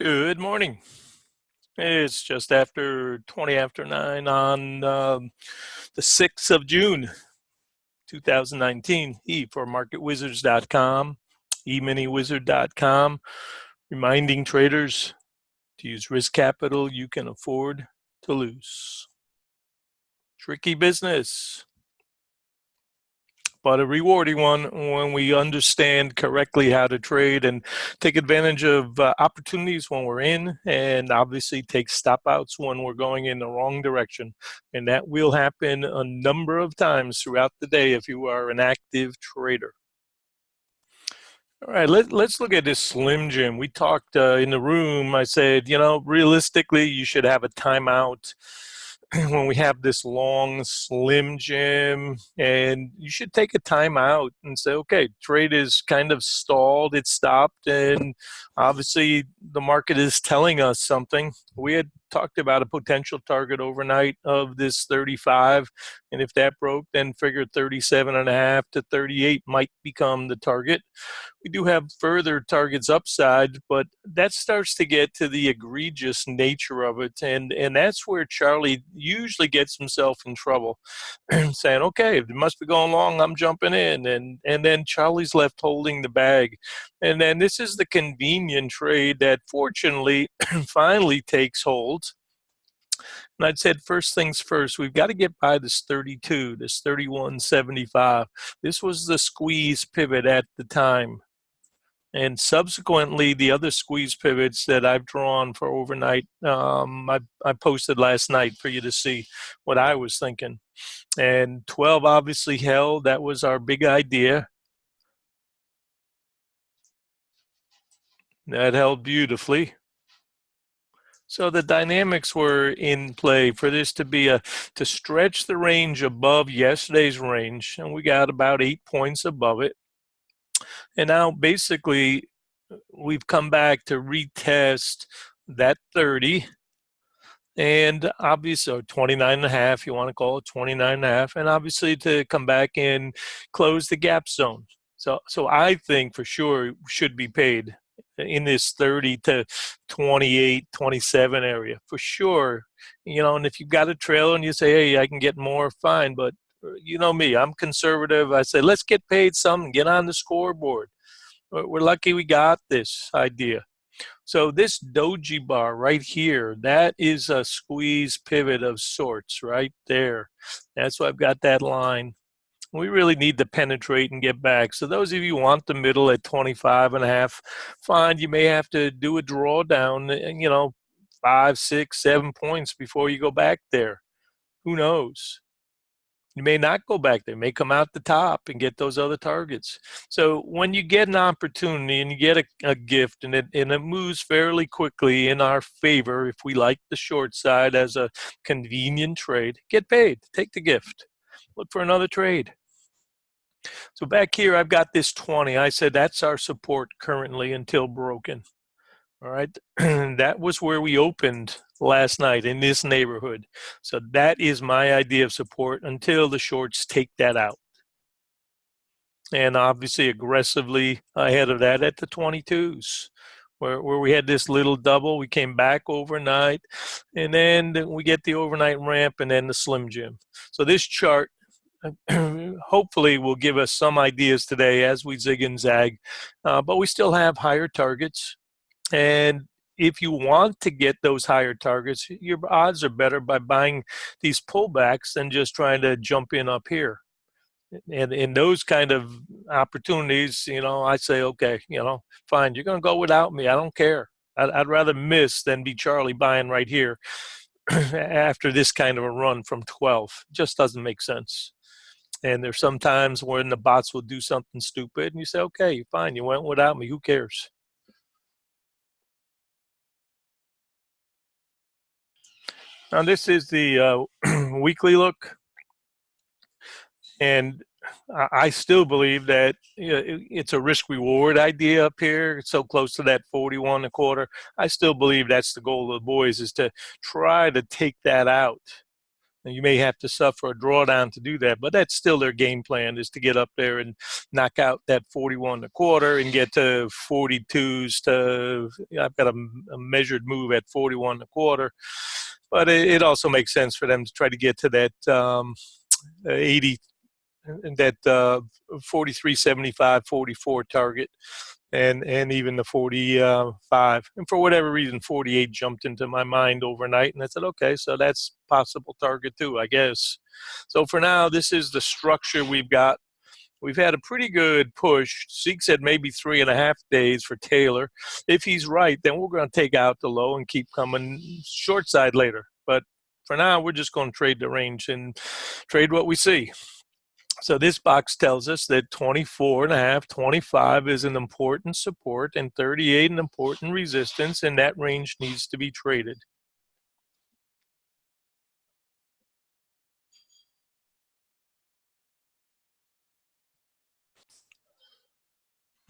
Good morning. It's just after 20 after 9 on the 6th of June, 2019. E for marketwizards.com, eminywizard.com, reminding traders to use risk capital you can afford to lose. Tricky business, but a rewarding one when we understand correctly how to trade and take advantage of opportunities when we're in, and obviously take stop outs when we're going in the wrong direction. And that will happen a number of times throughout the day if you are an active trader. All right, let's look at this Slim Jim. We talked in the room. I said, realistically, you should have a timeout when we have this long Slim Jim, and you should take a time out and say, okay, trade is kind of stalled, it stopped, and obviously the market is telling us something. We had talked about a potential target overnight of this 35, and if that broke, then figured 37.5 to 38 might become the target. We do have further targets upside, but that starts to get to the egregious nature of it. And that's where Charlie usually gets himself in trouble, saying, okay, if it must be going long, I'm jumping in. And then Charlie's left holding the bag. And then this is the convenient trade that fortunately finally takes hold. And I'd said, first things first, we've got to get by this 32, this 31.75. This was the squeeze pivot at the time. And subsequently, the other squeeze pivots that I've drawn for overnight, I posted last night for you to see what I was thinking. And 12 obviously held. That was our big idea. That held beautifully. So the dynamics were in play for this to be to stretch the range above yesterday's range, and we got about 8 points above it. And now basically we've come back to retest that 30, and obviously, or 29 and a half, you want to call it 29 and a half, and obviously to come back and close the gap zone. So I think for sure should be paid in this 30 to 28, 27 area for sure. And if you've got a trailer and you say, hey, I can get more, fine. But you know me, I'm conservative. I say, let's get paid some and get on the scoreboard. We're lucky we got this idea. So this doji bar right here, that is a squeeze pivot of sorts right there. That's why I've got that line. We really need to penetrate and get back. So those of you who want the middle at 25 and a half, fine. You may have to do a drawdown, 5, 6, 7 points before you go back there. Who knows? You may not go back there. You may come out the top and get those other targets. So when you get an opportunity and you get a gift and it moves fairly quickly in our favor, if we like the short side as a convenient trade, get paid. Take the gift. Look for another trade. So back here, I've got this 20. I said that's our support currently until broken. All right. That was where we opened last night, in this neighborhood. So that is my idea of support until the shorts take that out. And obviously aggressively ahead of that at the 22s. Where we had this little double, we came back overnight, and then we get the overnight ramp and then the Slim Jim. So this chart hopefully will give us some ideas today as we zig and zag, but we still have higher targets. And if you want to get those higher targets, your odds are better by buying these pullbacks than just trying to jump in up here. And in those kind of opportunities, I say, okay, fine, you're going to go without me. I don't care. I'd rather miss than be Charlie buying right here after this kind of a run from 12. It just doesn't make sense. And there's some times when the bots will do something stupid and you say, okay, fine, you went without me. Who cares? Now, this is the weekly look. And I still believe that it's a risk reward idea up here. It's so close to that 41 a quarter. I still believe that's the goal of the boys, is to try to take that out. And you may have to suffer a drawdown to do that, but that's still their game plan, is to get up there and knock out that 41 and a quarter and get to 42s to, I've got a measured move at 41 and a quarter. But it also makes sense for them to try to get to that 80, that 43.75, 44 target, and even the 45. And for whatever reason, 48 jumped into my mind overnight, and I said, okay, so that's possible target too, I guess. So for now, this is the structure we've got. We've had a pretty good push. Zeke said maybe 3.5 days for Taylor. If he's right, then we're going to take out the low and keep coming short side later. But for now, we're just going to trade the range and trade what we see. So this box tells us that 24.5, 25 is an important support and 38 an important resistance, and that range needs to be traded.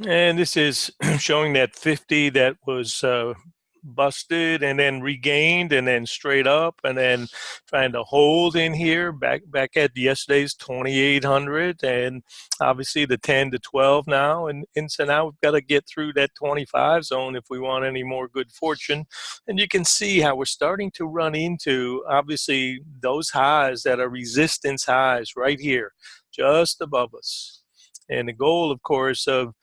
And this is showing that 50 that was busted and then regained and then straight up and then trying to hold in here back at yesterday's 2800, and obviously the 10 to 12 now, and so now we've got to get through that 25 zone if we want any more good fortune. And you can see how we're starting to run into obviously those highs that are resistance highs right here just above us. And the goal, of course, of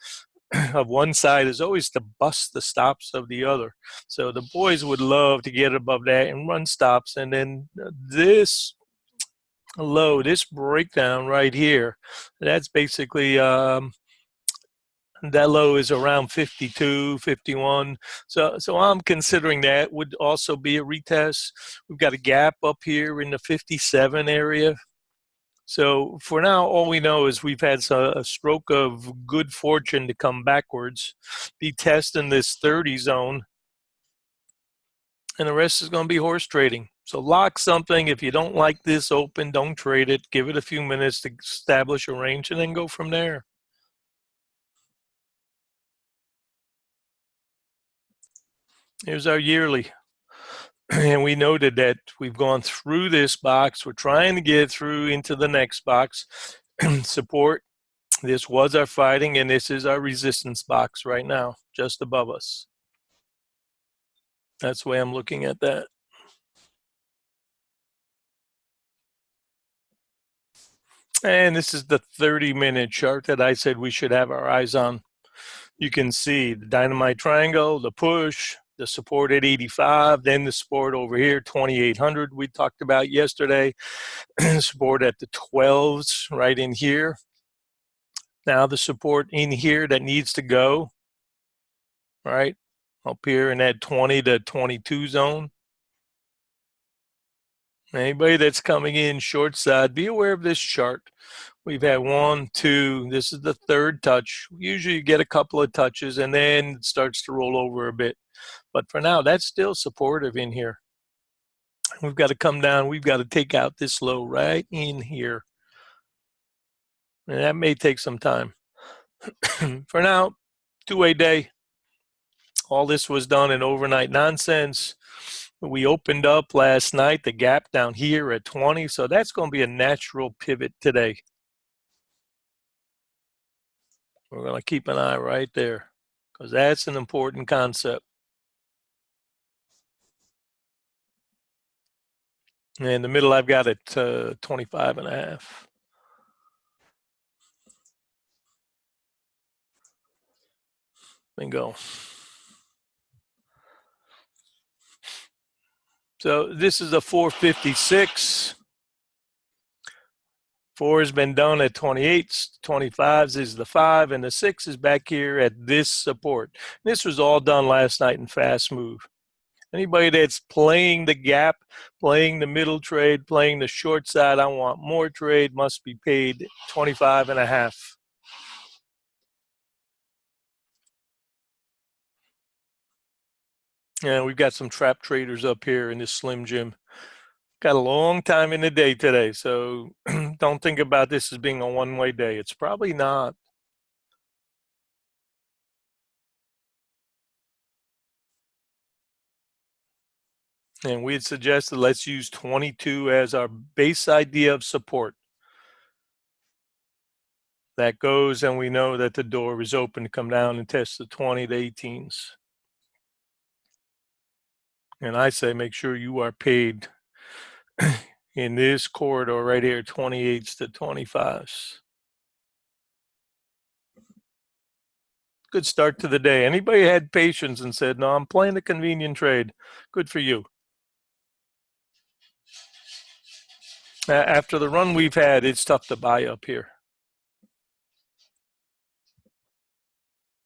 one side is always to bust the stops of the other. So the boys would love to get above that and run stops. And then this low, this breakdown right here, that's basically that low is around 52, 51. So I'm considering that would also be a retest. We've got a gap up here in the 57 area. So for now, all we know is we've had a stroke of good fortune to come backwards, be testing this 30 zone, and the rest is going to be horse trading. So lock something. If you don't like this open, don't trade it. Give it a few minutes to establish a range and then go from there. Here's our yearly. And we noted that we've gone through this box. We're trying to get through into the next box. Support. This was our fighting, and this is our resistance box right now, just above us. That's the way I'm looking at that. And this is the 30-minute chart that I said we should have our eyes on. You can see the dynamite triangle, the push, the support at 85, then the support over here, 2800 we talked about yesterday, support at the 12s right in here. Now the support in here that needs to go, right, up here in that 20 to 22 zone. Anybody that's coming in short side, be aware of this chart. We've had 1, 2, this is the third touch. Usually you get a couple of touches and then it starts to roll over a bit. But for now, that's still supportive in here. We've got to come down. We've got to take out this low right in here. And that may take some time. For now, two-way day. All this was done in overnight nonsense. We opened up last night, the gap down here at 20. So that's going to be a natural pivot today. We're going to keep an eye right there because that's an important concept. And in the middle, I've got it 25 and a half. Bingo. So this is a 456. 4 has been done at 28s, 25s is the 5, and the 6 is back here at this support. This was all done last night in fast move. Anybody that's playing the gap, playing the middle trade, playing the short side, I want more trade, must be paid 25 and a half. And we've got some trap traders up here in this Slim Jim. Got a long time in the day today, so don't think about this as being a one-way day. It's probably not. And we had suggested let's use 22 as our base idea of support. That goes, and we know that the door is open to come down and test the 20 to 18s. And I say make sure you are paid in this corridor right here, 28s to 25s. Good start to the day. Anybody had patience and said, no, I'm playing the convenient trade. Good for you. After the run we've had, it's tough to buy up here.